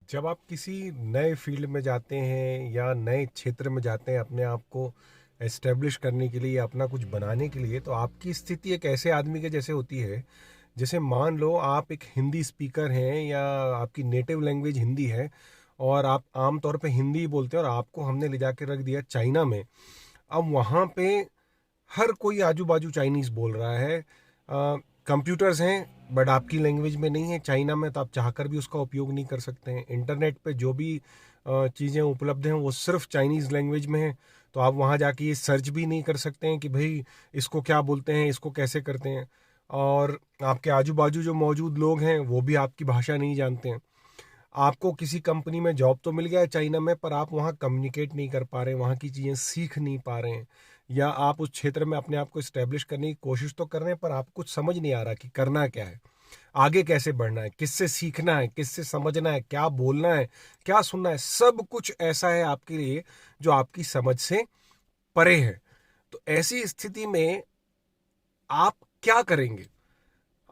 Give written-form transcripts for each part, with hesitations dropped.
जब आप किसी नए फील्ड में जाते हैं या नए क्षेत्र में जाते हैं अपने आप को एस्टेब्लिश करने के लिए या अपना कुछ बनाने के लिए, तो आपकी स्थिति एक ऐसे आदमी के जैसे होती है। जैसे मान लो आप एक हिंदी स्पीकर हैं या आपकी नेटिव लैंग्वेज हिंदी है और आप आम तौर पे हिंदी ही बोलते हैं और आपको हमने ले जाके रख दिया चाइना में। अब वहाँ पे हर कोई आजू बाजू चाइनीज़ बोल रहा है। कंप्यूटर्स हैं बट आपकी लैंग्वेज में नहीं है चाइना में, तो आप चाहकर भी उसका उपयोग नहीं कर सकते हैं। इंटरनेट पे जो भी चीज़ें उपलब्ध हैं वो सिर्फ चाइनीज़ लैंग्वेज में है। तो आप वहाँ जाके ये सर्च भी नहीं कर सकते हैं कि भाई इसको क्या बोलते हैं, इसको कैसे करते हैं। और आपके आजू बाजू जो मौजूद लोग हैं वो भी आपकी भाषा नहीं जानते हैं। आपको किसी कंपनी में जॉब तो मिल गया है चाइना में, पर आप वहाँ कम्युनिकेट नहीं कर पा रहे हैं, वहाँ की चीज़ें सीख नहीं पा रहे हैं। या आप उस क्षेत्र में अपने आप को इस्टेब्लिश करने की कोशिश तो कर रहे हैं, पर आपको कुछ समझ नहीं आ रहा कि करना क्या है, आगे कैसे बढ़ना है, किससे सीखना है, किससे समझना है, क्या बोलना है, क्या सुनना है। सब कुछ ऐसा है आपके लिए जो आपकी समझ से परे है। तो ऐसी स्थिति में आप क्या करेंगे?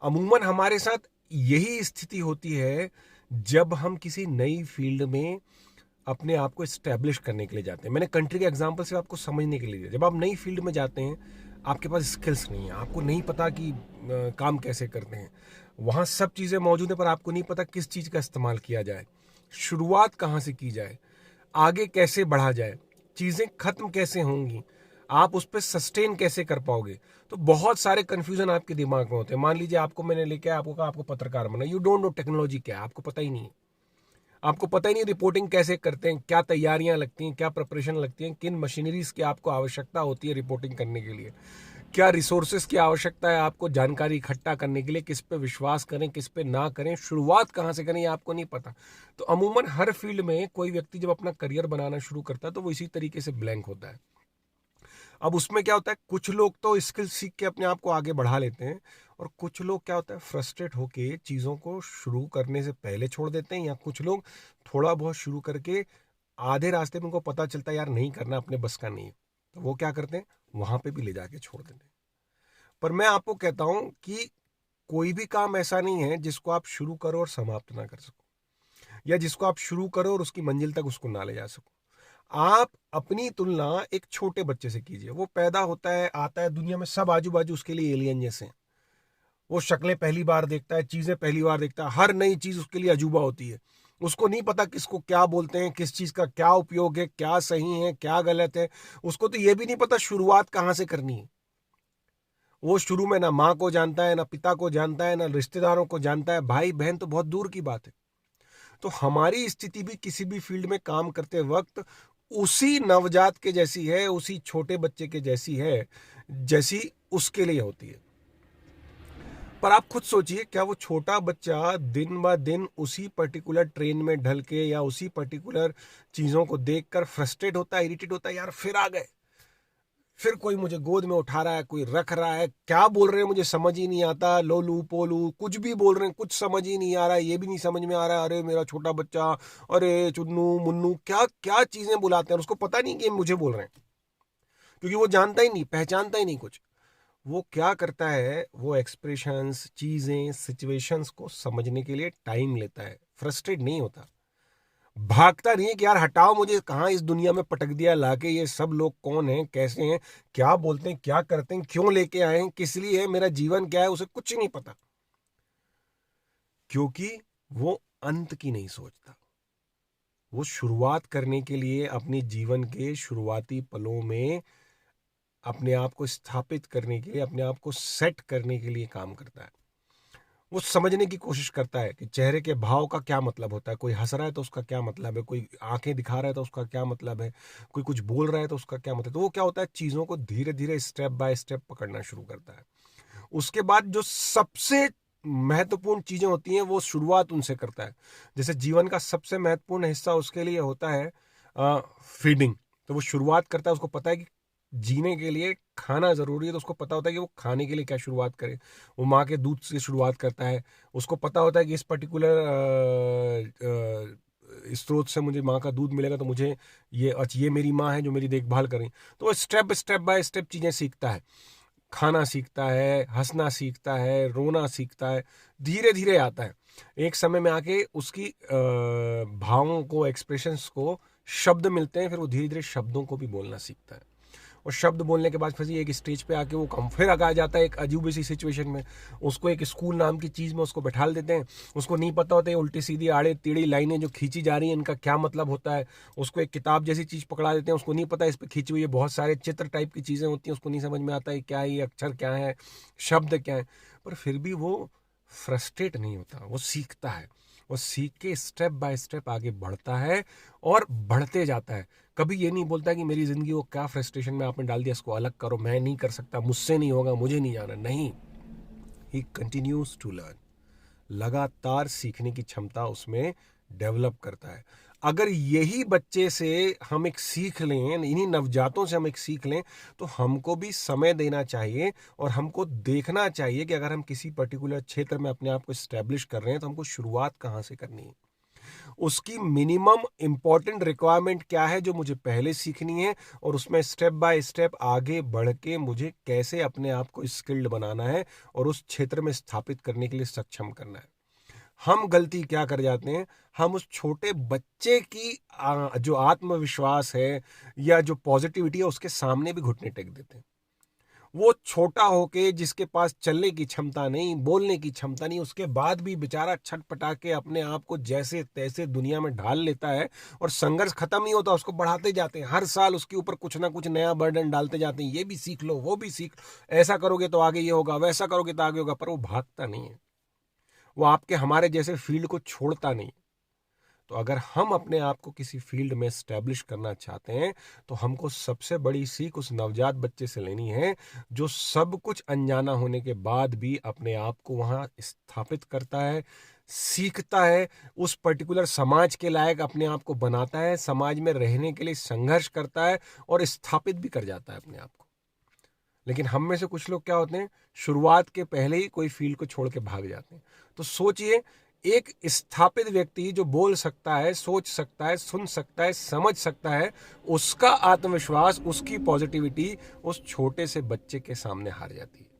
अमूमन हमारे साथ यही स्थिति होती है जब हम किसी नई फील्ड में अपने आप को इस्टेब्लिश करने के लिए जाते हैं। मैंने कंट्री के एग्जांपल से आपको समझने के लिए दिया। जब आप नई फील्ड में जाते हैं, आपके पास स्किल्स नहीं है, आपको नहीं पता कि काम कैसे करते हैं। वहाँ सब चीज़ें मौजूद हैं पर आपको नहीं पता किस चीज़ का इस्तेमाल किया जाए, शुरुआत कहाँ से की जाए, आगे कैसे बढ़ा जाए, चीज़ें खत्म कैसे होंगी, आप उस पर सस्टेन कैसे कर पाओगे। तो बहुत सारे कन्फ्यूजन आपके दिमाग में होते हैं। मान लीजिए आपको मैंने लेके आया, आपको कहा आपको पत्रकार बनना, यू डोंट नो टेक्नोलॉजी क्या है, आपको पता ही नहीं है। आपको पता ही नहीं रिपोर्टिंग कैसे करते हैं, क्या तैयारियां लगती हैं, क्या प्रिपरेशन लगती हैं, किन मशीनरीज की आपको आवश्यकता होती है रिपोर्टिंग करने के लिए, क्या रिसोर्सेज की आवश्यकता है आपको जानकारी इकट्ठा करने के लिए, किस पे विश्वास करें किस पे ना करें, शुरुआत कहाँ से करें ये आपको नहीं पता। तो अमूमन हर फील्ड में कोई व्यक्ति जब अपना करियर बनाना शुरू करता है तो वो इसी तरीके से ब्लैंक होता है। अब उसमें क्या होता है, कुछ लोग तो स्किल सीख के अपने आप को आगे बढ़ा लेते हैं और कुछ लोग क्या होता है फ्रस्ट्रेट होके चीज़ों को शुरू करने से पहले छोड़ देते हैं, या कुछ लोग थोड़ा बहुत शुरू करके आधे रास्ते में उनको पता चलता है यार नहीं करना, अपने बस का नहीं है, तो वो क्या करते हैं वहां पे भी ले जाके छोड़ देते हैं। पर मैं आपको कहता हूं कि कोई भी काम ऐसा नहीं है जिसको आप शुरू करो और समाप्त ना कर सको, या जिसको आप शुरू करो और उसकी मंजिल तक उसको ना ले जा सको। आप अपनी तुलना एक छोटे बच्चे से कीजिए। वो पैदा होता है, आता है दुनिया में, सब आजू बाजू उसके लिए एलियन जैसे हैं। वो शक्लें पहली बार देखता है, चीजें पहली बार देखता है, हर नई चीज उसके लिए अजूबा होती है। उसको नहीं पता किसको क्या बोलते हैं, किस चीज का क्या उपयोग है, क्या सही है क्या गलत है। उसको तो ये भी नहीं पता शुरुआत कहाँ से करनी है। वो शुरू में ना माँ को जानता है, ना पिता को जानता है, ना रिश्तेदारों को जानता है, भाई बहन तो बहुत दूर की बात है। तो हमारी स्थिति भी किसी भी फील्ड में काम करते वक्त उसी नवजात के जैसी है, उसी छोटे बच्चे के जैसी है जैसी उसके लिए होती है। पर आप खुद सोचिए, क्या वो छोटा बच्चा दिन ब दिन उसी पर्टिकुलर ट्रेन में ढल के या उसी पर्टिकुलर चीजों को देखकर फ्रस्ट्रेट होता है, इरिटेट होता है, यार फिर आ गए, फिर कोई मुझे गोद में उठा रहा है, कोई रख रहा है, क्या बोल रहे हैं मुझे समझ ही नहीं आता, लोलू पोलू कुछ भी बोल रहे हैं, कुछ समझ ही नहीं आ रहा है, ये भी नहीं समझ में आ रहा है, अरे मेरा छोटा बच्चा, अरे चुन्नू मुन्नू, क्या क्या चीजें बुलाते हैं, उसको पता नहीं कि मुझे बोल रहे हैं, क्योंकि वो जानता ही नहीं, पहचानता ही नहीं कुछ। वो क्या करता है, वो एक्सप्रेशंस, चीजें, सिचुएशंस को समझने के लिए टाइम लेता है, फ्रस्ट्रेट नहीं होता, भागता नहीं है कि यार हटाओ मुझे, कहाँ इस दुनिया में पटक दिया लाके, ये सब लोग कौन हैं, कैसे हैं, क्या बोलते हैं, क्या करते हैं, क्यों लेके आए हैं, किस लिए है, मेरा जीवन क्या है, उसे कुछ नहीं पता। क्योंकि वो अंत की नहीं सोचता। वो शुरुआत करने के लिए अपने जीवन के शुरुआती पलों में अपने आप को स्थापित करने के लिए, अपने आप को सेट करने के लिए काम करता है। वो समझने की कोशिश करता है कि चेहरे के भाव का क्या मतलब होता है, कोई हंस रहा है तो उसका क्या मतलब है, कोई आंखें दिखा रहा है तो उसका क्या मतलब है, कोई कुछ बोल रहा है तो उसका क्या मतलब है। तो वो क्या होता है, चीज़ों को धीरे धीरे स्टेप बाय स्टेप पकड़ना शुरू करता है। उसके बाद जो सबसे महत्वपूर्ण चीज़ें होती हैं वो शुरुआत उनसे करता है। जैसे जीवन का सबसे महत्वपूर्ण हिस्सा उसके लिए होता है फीडिंग। तो वो शुरुआत करता है, उसको पता है कि जीने के लिए खाना ज़रूरी है, तो उसको पता होता है कि वो खाने के लिए क्या शुरुआत करे। वो माँ के दूध से शुरुआत करता है, उसको पता होता है कि इस पर्टिकुलर स्रोत से मुझे माँ का दूध मिलेगा, तो मुझे ये, अच्छा ये मेरी माँ है जो मेरी देखभाल करें। तो वो स्टेप बाय स्टेप चीज़ें सीखता है। खाना सीखता है, हंसना सीखता है, रोना सीखता है, धीरे धीरे आता है। एक समय में आके उसकी भावों को, एक्सप्रेशंस को शब्द मिलते हैं, फिर वो धीरे धीरे शब्दों को भी बोलना सीखता है। और शब्द बोलने के बाद फिर एक स्टेज पे आके वो कम फिर आ जाता है एक अजीब सी सिचुएशन में। उसको एक स्कूल नाम की चीज़ में उसको बैठा देते हैं। उसको नहीं पता होता है उल्टी सीधी आड़े टेढ़ी लाइनें जो खींची जा रही हैं इनका क्या मतलब होता है। उसको एक किताब जैसी चीज़ पकड़ा देते हैं, उसको नहीं पता इस पर खींची हुई है बहुत सारे चित्र टाइप की चीज़ें होती हैं, उसको नहीं समझ में आता है क्या है ये, अक्षर क्या है, शब्द क्या है। पर फिर भी वो फ्रस्ट्रेट नहीं होता, वो सीखता है। वो सीख के स्टेप बाय स्टेप आगे बढ़ता है और बढ़ते जाता है। कभी ये नहीं बोलता कि मेरी ज़िंदगी को क्या फ्रस्ट्रेशन में आपने डाल दिया, इसको अलग करो, मैं नहीं कर सकता, मुझसे नहीं होगा, मुझे नहीं जाना। नहीं, ही कंटिन्यूज टू लर्न। लगातार सीखने की क्षमता उसमें डेवलप करता है। अगर यही बच्चे से हम एक सीख लें, इन्हीं नवजातों से हम एक सीख लें, तो हमको भी समय देना चाहिए और हमको देखना चाहिए कि अगर हम किसी पर्टिकुलर क्षेत्र में अपने आप को इस्टेब्लिश कर रहे हैं तो हमको शुरुआत कहाँ से करनी है, उसकी मिनिमम इंपॉर्टेंट रिक्वायरमेंट क्या है जो मुझे पहले सीखनी है, और उसमें स्टेप बाय स्टेप आगे बढ़ के मुझे कैसे अपने आप को स्किल्ड बनाना है और उस क्षेत्र में स्थापित करने के लिए सक्षम करना है। हम गलती क्या कर जाते हैं, हम उस छोटे बच्चे की जो आत्मविश्वास है या जो पॉजिटिविटी है उसके सामने भी घुटने टेक देते हैं। वो छोटा होके जिसके पास चलने की क्षमता नहीं, बोलने की क्षमता नहीं, उसके बाद भी बेचारा छटपटा के अपने आप को जैसे तैसे दुनिया में ढाल लेता है और संघर्ष खत्म नहीं होता, उसको बढ़ाते जाते हैं। हर साल उसके ऊपर कुछ ना कुछ नया बर्डन डालते जाते हैं, ये भी सीख लो, वो भी सीख, ऐसा करोगे तो आगे ये होगा, वैसा करोगे तो आगे होगा। पर वो भागता नहीं है, वो आपके हमारे जैसे फील्ड को छोड़ता नहीं। तो अगर हम अपने आप को किसी फील्ड में स्टैब्लिश करना चाहते हैं तो हमको सबसे बड़ी सीख उस नवजात बच्चे से लेनी है जो सब कुछ अनजाना होने के बाद भी अपने आप को वहां स्थापित करता है, सीखता है, उस पर्टिकुलर समाज के लायक अपने आप को बनाता है, समाज में रहने के लिए संघर्ष करता है और स्थापित भी कर जाता है अपने आप को। लेकिन हम में से कुछ लोग क्या होते हैं, शुरुआत के पहले ही कोई फील्ड को छोड़ के भाग जाते हैं। तो सोचिए, एक स्थापित व्यक्ति जो बोल सकता है, सोच सकता है, सुन सकता है, समझ सकता है, उसका आत्मविश्वास, उसकी पॉजिटिविटी उस छोटे से बच्चे के सामने हार जाती है।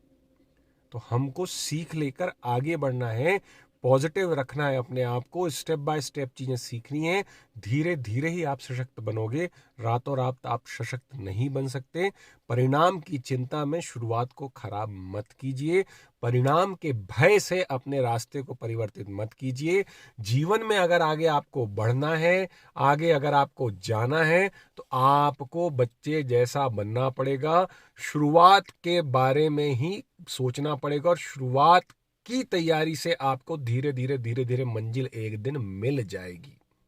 तो हमको सीख लेकर आगे बढ़ना है, पॉजिटिव रखना है अपने आप को, स्टेप बाय स्टेप चीजें सीखनी है। धीरे धीरे ही आप सशक्त बनोगे, रातों रात आप सशक्त नहीं बन सकते। परिणाम की चिंता में शुरुआत को खराब मत कीजिए, परिणाम के भय से अपने रास्ते को परिवर्तित मत कीजिए। जीवन में अगर आगे आपको बढ़ना है, आगे अगर आपको जाना है, तो आपको बच्चे जैसा बनना पड़ेगा। शुरुआत के बारे में ही सोचना पड़ेगा और शुरुआत की तैयारी से आपको धीरे धीरे धीरे धीरे मंजिल एक दिन मिल जाएगी।